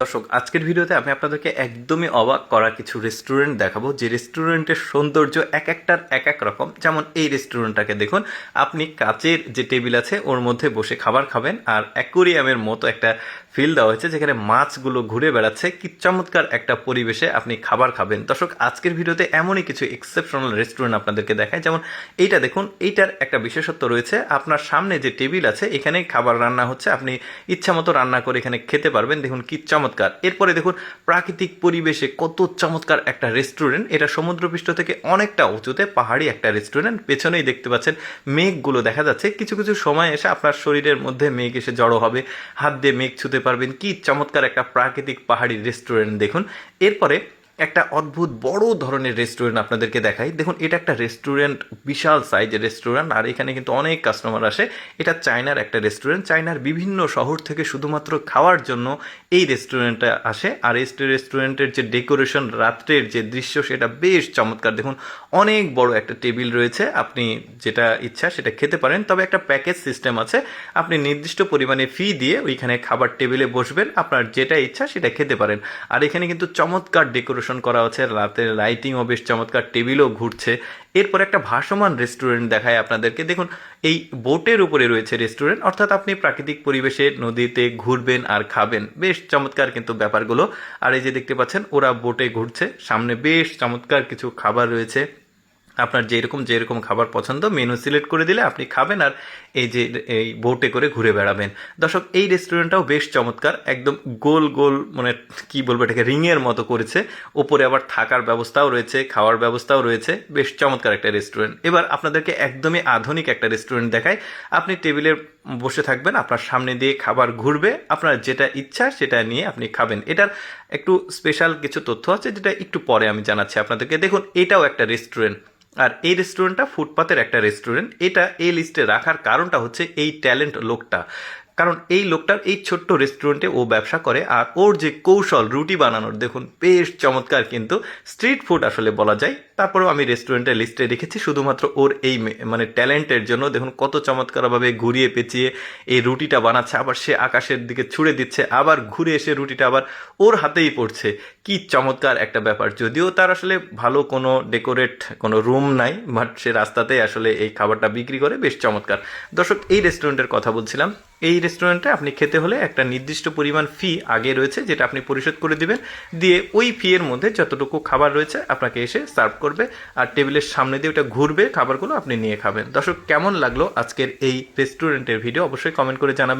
দর্শক, আজকের ভিডিওতে আমি আপনাদেরকে একদমই অবাক করা কিছু রেস্টুরেন্ট দেখাবো, যে রেস্টুরেন্টের সৌন্দর্য এক একটার এক এক রকম। যেমন এই রেস্টুরেন্টটাকে দেখুন, আপনি কাচের যে টেবিল আছে ওর মধ্যে বসে খাবার খাবেন, আর অ্যাকোরিয়ামের মতো একটা ফিল দেওয়া হয়েছে যেখানে মাছগুলো ঘুরে বেড়াচ্ছে। কি চমৎকার একটা পরিবেশে আপনি খাবার খাবেন। দর্শক, আজকের ভিডিওতে এমনই কিছু এক্সেপশনাল রেস্টুরেন্ট আপনাদেরকে দেখায়। যেমন এইটা দেখুন, এইটার একটা বিশেষত্ব রয়েছে। আপনার সামনে যে টেবিল আছে এখানেই খাবার রান্না হচ্ছে, আপনি ইচ্ছা মতো রান্না করে এখানে খেতে পারবেন। দেখুন কি চমৎকার। এরপরে দেখুন প্রাকৃতিক পরিবেশে কত চমৎকার একটা রেস্টুরেন্ট। এটা সমুদ্রপৃষ্ঠ থেকে অনেকটা উঁচুতে, পাহাড়ি একটা রেস্টুরেন্ট। পেছনেই দেখতে পাচ্ছেন মেঘগুলো দেখা যাচ্ছে। কিছু কিছু সময় এসে আপনার শরীরের মধ্যে মেঘ এসে জড়ো হবে, হাত দিয়ে মেঘ ছুতে পারবেন। কি চমৎকার একটা প্রাকৃতিক পাহাড়ি রেস্টুরেন্ট দেখুন। এরপরে একটা অদ্ভুত বড় ধরনের রেস্টুরেন্ট আপনাদেরকে দেখাই। দেখুন, এটা একটা রেস্টুরেন্ট, বিশাল সাইজের রেস্টুরেন্ট, আর এখানে কিন্তু অনেক কাস্টমার আসে। এটা চায়নার একটা রেস্টুরেন্ট। চায়নার বিভিন্ন শহর থেকে শুধুমাত্র খাওয়ার জন্য এই রেস্টুরেন্টে আসে। আর এই রেস্টুরেন্টের যে ডেকোরেশন, রাত্রের যে দৃশ্য, সেটা বেশ চমৎকার। দেখুন, অনেক বড় একটা টেবিল রয়েছে, আপনি যেটা ইচ্ছা সেটা খেতে পারেন। তবে একটা প্যাকেজ সিস্টেম আছে, আপনি নির্দিষ্ট পরিমাণে ফি দিয়ে ওইখানে খাবার টেবিলে বসবেন, আপনার যেটা ইচ্ছা সেটা খেতে পারেন। আর এখানে কিন্তু চমৎকার ডেকোরেশন করা হচ্ছে, রাতের লাইটিংও বেশ চমৎকার, টেবিলও ঘুরছে। এরপর একটা ভাসমান রেস্টুরেন্ট দেখায় আপনাদেরকে। দেখুন, এই বোটের উপরে রয়েছে রেস্টুরেন্ট, অর্থাৎ আপনি প্রাকৃতিক পরিবেশে নদীতে ঘুরবেন আর খাবেন। বেশ চমৎকার কিন্তু ব্যাপারগুলো। আর এই যে দেখতে পাচ্ছেন ওরা বোটে ঘুরছে, সামনে বেশ চমৎকার কিছু খাবার রয়েছে। আপনার যেরকম খাবার পছন্দ মেনু সিলেক্ট করে দিলে আপনি খাবেন, আর এই যে এই বোটে করে ঘুরে বেড়াবেন। দর্শক, এই রেস্টুরেন্টটাও বেশ চমৎকার। একদম গোল গোল, মানে কি বলবো, এটাকে রিংয়ের মতো করেছে। ওপরে আবার থাকার ব্যবস্থাও রয়েছে, খাওয়ার ব্যবস্থাও রয়েছে। বেশ চমৎকার একটা রেস্টুরেন্ট। এবার আপনাদেরকে একদমই আধুনিক একটা রেস্টুরেন্ট দেখায়। আপনি টেবিলে বসে থাকবেন, আপনার সামনে দিয়ে খাবার ঘুরবে, আপনার যেটা ইচ্ছা সেটা নিয়ে আপনি খাবেন। এটার একটু স্পেশাল কিছু তথ্য আছে যেটা একটু পরে আমি জানাচ্ছি আপনাদেরকে। দেখুন, এটাও একটা রেস্টুরেন্ট, আর এই রেস্টুরেন্টটা ফুটপাতের একটা রেস্টুরেন্ট। এটা এই লিস্টে রাখার কারণটা হচ্ছে এই ট্যালেন্ট লোকটা। কারণ এই লোকটার এই ছোট্ট রেস্টুরেন্টে ও ব্যবসা করে, আর ওর যে কৌশল রুটি বানানোর, দেখুন বেশ চমৎকার। কিন্তু স্ট্রিট ফুড আসলে বলা যায়। তারপরেও আমি রেস্টুরেন্টের লিস্টে রেখেছি শুধুমাত্র ওর এই মানে ট্যালেন্টের জন্য। দেখুন কত চমৎকারভাবে ঘুরিয়ে পেঁচিয়ে এই রুটিটা বানাচ্ছে, আবার সে আকাশের দিকে ছুড়ে দিচ্ছে, আবার ঘুরে এসে রুটিটা আবার ওর হাতেই পড়ছে। কি চমৎকার একটা ব্যাপার। যদিও তার আসলে ভালো কোনো ডেকোরেট কোনো রুম নাই, বাট সে রাস্তাতেই আসলে এই খাবারটা বিক্রি করে। বেশ চমৎকার। দর্শক, এই রেস্টুরেন্টের কথা বলছিলাম। এই রেস্টুরেন্টে আপনি খেতে হলে একটা নির্দিষ্ট পরিমাণ ফি আগে রয়েছে, যেটা আপনি পরিশোধ করে দিবেন। দিয়ে ওই ফি এর মধ্যে যতটুকু খাবার রয়েছে আপনাকে এসে সার্ভ করবে, আর টেবিলের সামনে দিয়ে ওটা ঘুরবে, খাবারগুলো আপনি নিয়ে খাবেন। দর্শক, কেমন লাগলো আজকের এই রেস্টুরেন্টের ভিডিও অবশ্যই কমেন্ট করে জানাবেন।